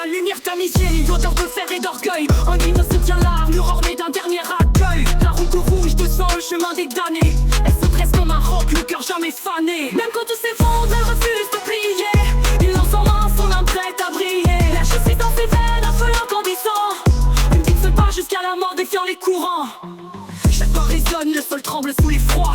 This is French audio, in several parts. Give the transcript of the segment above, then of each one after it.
la lumière tamisée, l'odeur de fer et d'orgueil. Un hymne se tient là, mur orné d'un dernier accueil. La route rouge descend le chemin des damnés. Elle se dresse comme un roc, le cœur jamais fané. Même quand tout s'effondre, elle refuse de plier. Il lance en main son âme prête à briller. La justice dans ses veines, un feu incandescent. Une petite se bat jusqu'à la mort, défiant les courants. Chaque pas résonne, le sol tremble sous l'effroi.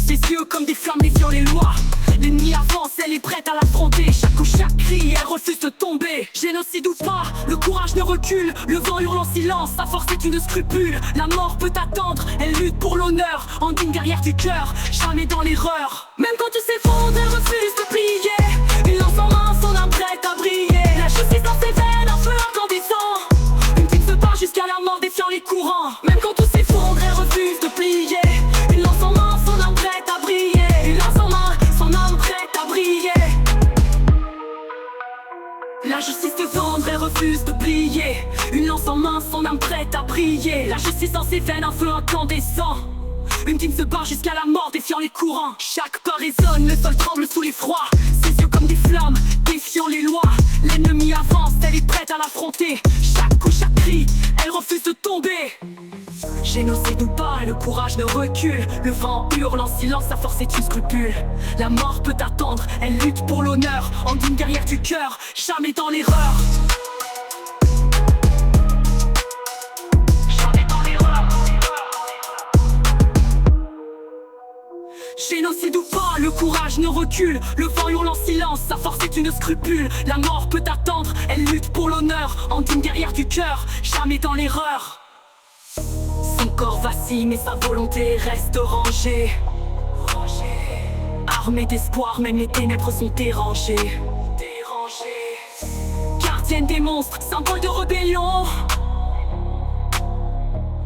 Ses yeux comme des flammes défiant les lois. L'ennemi avance, elle est prête à l'affronter. Chaque coup, chaque cri, elle refuse de tomber. Génocide ou pas, le courage ne recule. Le vent hurle en silence, sa force est une scrupule. La mort peut attendre, elle lutte pour l'honneur. En digne guerrière du cœur, jamais dans l'erreur. Même quand tu s'effondres, elle refuse de plier. Il lance en main son âme prête à briller. La justice dans ses veines, un feu incandescent. Une petite se bat jusqu'à la mort, défiant les courants. Même quand tout s'effondre, elle refuse de plier. Il lance en main son âme prête à briller. Il lance en main son âme prête à briller. La justice te vendre, elle refuse de plier. Une lance en main, son âme prête à briller. La justice dans ses veines, un feu incandescent. Une team se bat jusqu'à la mort, défiant les courants. Chaque pas résonne, le sol tremble sous l'effroi. Ses yeux comme des flammes, défiant les lois. L'ennemi avance, elle est prête à l'affronter. Chaque coup, chaque cri, elle refuse de tomber. Génocide ou pas, le courage ne recule. Le vent hurle en silence, sa force est une scrupule. La mort peut attendre, elle lutte pour l'honneur. En digne guerrière du cœur, jamais dans l'erreur. Jamais dans l'erreur. Génocide ou pas, le courage ne recule. Le vent hurle en silence, sa force est une scrupule. La mort peut attendre, elle lutte pour l'honneur. En digne guerrière du cœur, jamais dans l'erreur. Son corps vacille mais sa volonté reste rangée. Armée d'espoir, même les ténèbres sont dérangées. Gardienne des monstres, symbole de rébellion.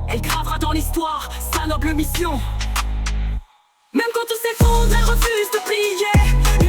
Elle gravera dans l'histoire sa noble mission. Même quand tout s'effondre, elle refuse de plier.